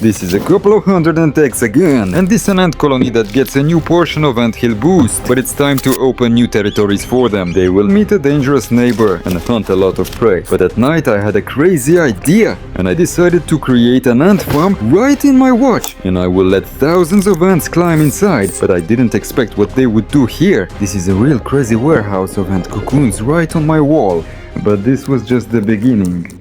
This is a couple of hundred ant eggs again, and this is an ant colony that gets a new portion of anthill boost. But it's time to open new territories for them. They will meet a dangerous neighbor and hunt a lot of prey. But at night I had a crazy idea, and I decided to create an ant farm right in my watch. And I will let thousands of ants climb inside, but I didn't expect what they would do here. This is a real crazy warehouse of ant cocoons right on my wall. But this was just the beginning.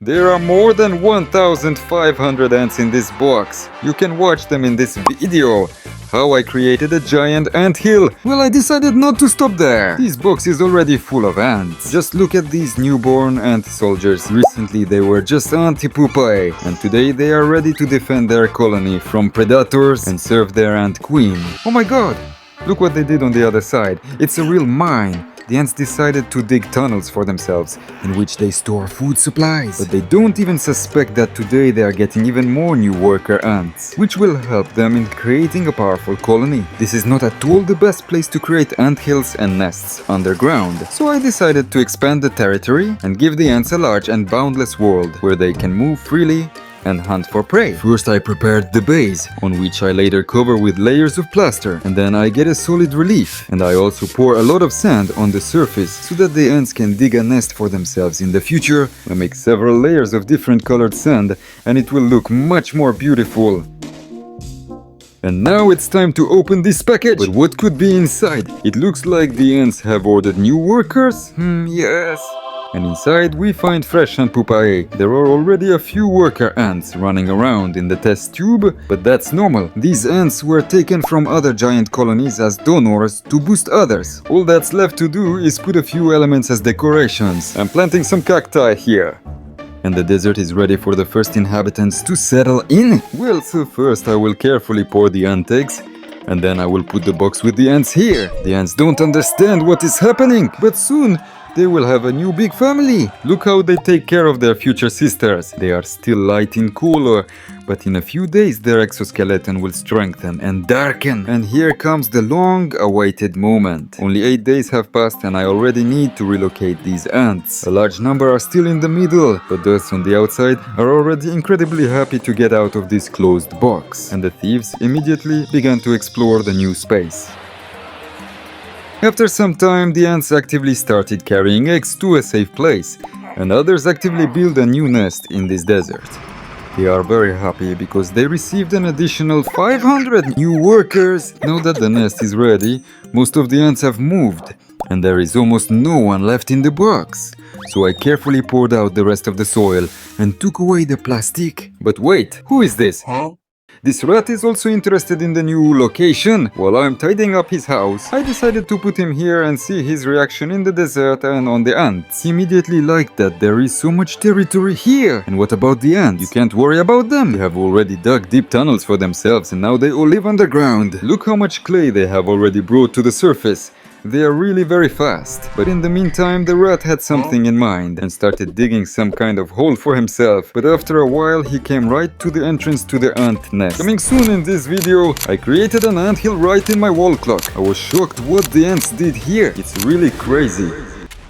There are more than 1,500 ants in this box. You can watch them in this video. How I created a giant anthill. Well, I decided not to stop there. This box is already full of ants. Just look at these newborn ant soldiers. Recently they were just anti-pupae, and today they are ready to defend their colony from predators and serve their ant queen. Oh my god! Look what they did on the other side. It's a real mine. The ants decided to dig tunnels for themselves, in which they store food supplies. But they don't even suspect that today they are getting even more new worker ants, which will help them in creating a powerful colony. This is not at all the best place to create anthills and nests underground. So I decided to expand the territory and give the ants a large and boundless world where they can move freely and hunt for prey. First I prepared the base, on which I later cover with layers of plaster, and then I get a solid relief. And I also pour a lot of sand on the surface so that the ants can dig a nest for themselves in the future. I make several layers of different colored sand, and it will look much more beautiful. And now it's time to open this package. But what could be inside? It looks like the ants have ordered new workers? Yes. And inside we find fresh ant pupae. There are already a few worker ants running around in the test tube, but that's normal. These ants were taken from other giant colonies as donors to boost others. All that's left to do is put a few elements as decorations. I'm planting some cacti here. And the desert is ready for the first inhabitants to settle in. Well, so first I will carefully pour the ant eggs, and then I will put the box with the ants here. The ants don't understand what is happening, but soon they will have a new big family. Look how they take care of their future sisters. They are still light in color, but in a few days their exoskeleton will strengthen and darken. And here comes the long-awaited moment. Only 8 days have passed and I already need to relocate these ants. A large number are still in the middle, but those on the outside are already incredibly happy to get out of this closed box. And the thieves immediately began to explore the new space. After some time, the ants actively started carrying eggs to a safe place, and others actively build a new nest in this desert. They are very happy because they received an additional 500 new workers. Now that the nest is ready, most of the ants have moved, and there is almost no one left in the box. So I carefully poured out the rest of the soil and took away the plastic. But wait, who is this? Huh? This rat is also interested in the new location. While I'm tidying up his house, I decided to put him here and see his reaction in the desert and on the ants. He immediately liked that there is so much territory here. And what about the ants? You can't worry about them. They have already dug deep tunnels for themselves and now they all live underground. Look how much clay they have already brought to the surface. They are really very fast. But in the meantime, the rat had something in mind and started digging some kind of hole for himself. But after a while, he came right to the entrance to the ant nest. Coming soon in this video, I created an anthill right in my wall clock. I was shocked what the ants did here. It's really crazy.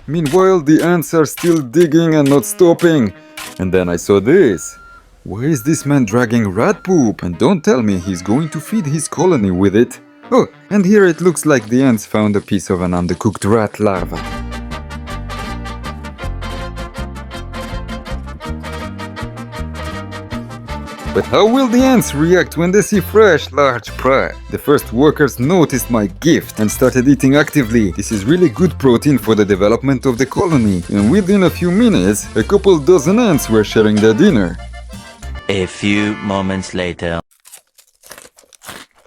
Meanwhile, the ants are still digging and not stopping. And then I saw this. Why is this man dragging rat poop? And don't tell me he's going to feed his colony with it. Oh, and here it looks like the ants found a piece of an undercooked rat larva. But how will the ants react when they see fresh, large prey? The first workers noticed my gift and started eating actively. This is really good protein for the development of the colony. And within a few minutes, a couple dozen ants were sharing their dinner. A few moments later.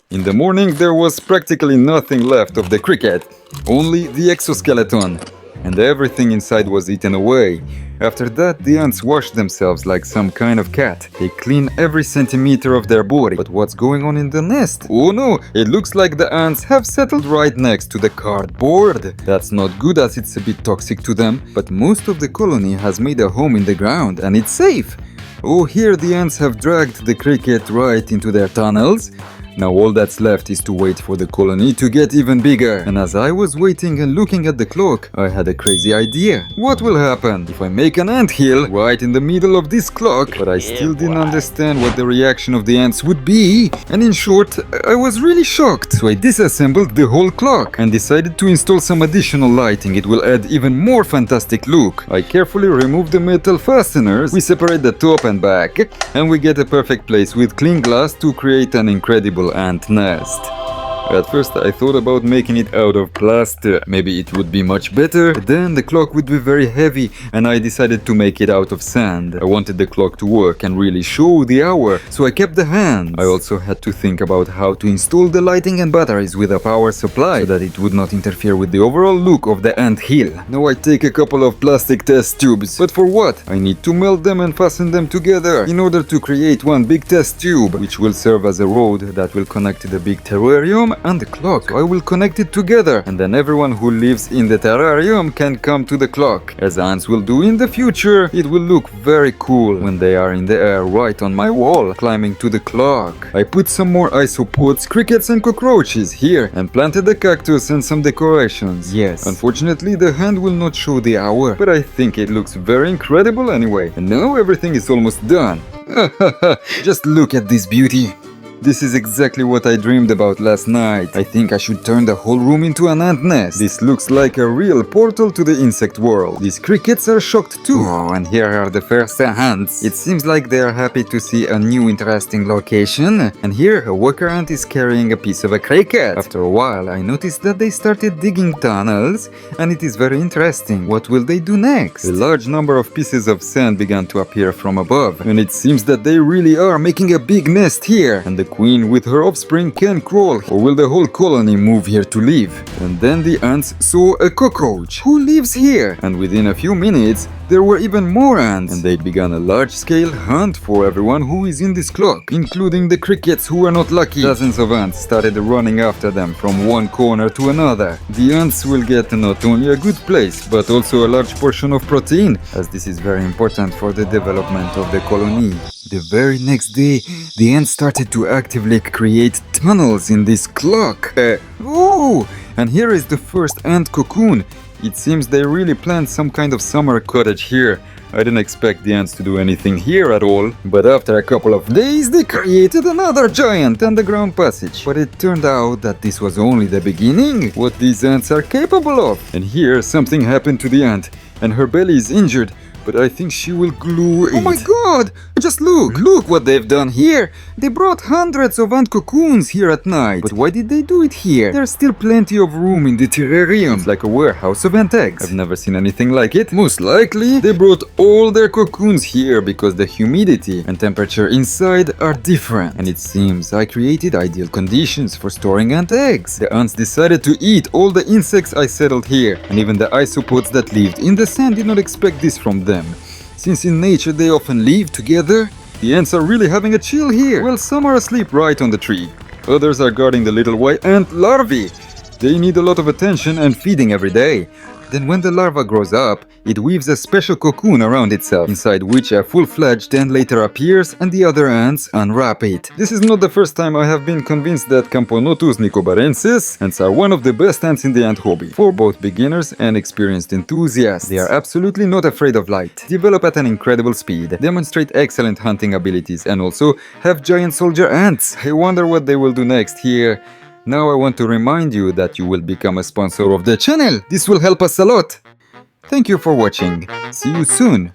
In the morning there was practically nothing left of the cricket, only the exoskeleton, and everything inside was eaten away. After that the ants washed themselves like some kind of cat. They clean every centimeter of their body. But what's going on in the nest? Oh no, it looks like the ants have settled right next to the cardboard. That's not good as it's a bit toxic to them, but most of the colony has made a home in the ground and it's safe. Oh, here the ants have dragged the cricket right into their tunnels. Now all that's left is to wait for the colony to get even bigger. And as I was waiting and looking at the clock, I had a crazy idea. What will happen if I make an anthill right in the middle of this clock? But I still didn't understand what the reaction of the ants would be. And in short, I was really shocked. So I disassembled the whole clock and decided to install some additional lighting. It will add even more fantastic look. I carefully removed the metal fasteners. We separate the top and back, and we get a perfect place with clean glass to create an incredible ant nest. At first I thought about making it out of plaster, maybe it would be much better, but then the clock would be very heavy and I decided to make it out of sand. I wanted the clock to work and really show the hour, so I kept the hands. I also had to think about how to install the lighting and batteries with a power supply so that it would not interfere with the overall look of the anthill. Now I take a couple of plastic test tubes, but for what? I need to melt them and fasten them together in order to create one big test tube, which will serve as a road that will connect to the big terrarium and the clock. So I will connect it together, and then everyone who lives in the terrarium can come to the clock. As ants will do in the future, it will look very cool when they are in the air right on my wall, climbing to the clock. I put some more isopods, crickets and cockroaches here, and planted a cactus and some decorations. Yes, unfortunately the hand will not show the hour, but I think it looks very incredible anyway. And now everything is almost done. Just look at this beauty. This is exactly what I dreamed about last night. I think I should turn the whole room into an ant nest. This looks like a real portal to the insect world. These crickets are shocked too. Oh, and here are the first ants. It seems like they are happy to see a new interesting location. And here a worker ant is carrying a piece of a cricket. After a while I noticed that they started digging tunnels, and it is very interesting. What will they do next? A large number of pieces of sand began to appear from above, and it seems that they really are making a big nest here. And the queen with her offspring can crawl, or will the whole colony move here to live? And then the ants saw a cockroach who lives here, and within a few minutes there were even more ants, and they began a large-scale hunt for everyone who is in this clock, including the crickets who were not lucky. Dozens of ants started running after them from one corner to another. The ants will get not only a good place, but also a large portion of protein, as this is very important for the development of the colony. The very next day, the ants started to actively create tunnels in this clock. Oh! And here is the first ant cocoon. It seems they really planned some kind of summer cottage here. I didn't expect the ants to do anything here at all, but after a couple of days they created another giant underground passage. But it turned out that this was only the beginning, what these ants are capable of. And here something happened to the ant, and her belly is injured. But I think she will glue it. Oh my god! Just look! Look what they've done here! They brought hundreds of ant cocoons here at night. But why did they do it here? There's still plenty of room in the terrarium. It's like a warehouse of ant eggs. I've never seen anything like it. Most likely, they brought all their cocoons here because the humidity and temperature inside are different. And it seems I created ideal conditions for storing ant eggs. The ants decided to eat all the insects I settled here. And even the isopods that lived in the sand did not expect this from them. Since in nature they often live together, the ants are really having a chill here. Well, some are asleep right on the tree. Others are guarding the little white ant larvae. They need a lot of attention and feeding every day. Then when the larva grows up, it weaves a special cocoon around itself, inside which a full-fledged ant later appears and the other ants unwrap it. This is not the first time I have been convinced that Camponotus nicobarensis ants are one of the best ants in the ant hobby, for both beginners and experienced enthusiasts. They are absolutely not afraid of light, develop at an incredible speed, demonstrate excellent hunting abilities, and also have giant soldier ants. I wonder what they will do next here. Now I want to remind you that you will become a sponsor of the channel. This will help us a lot. Thank you for watching. See you soon.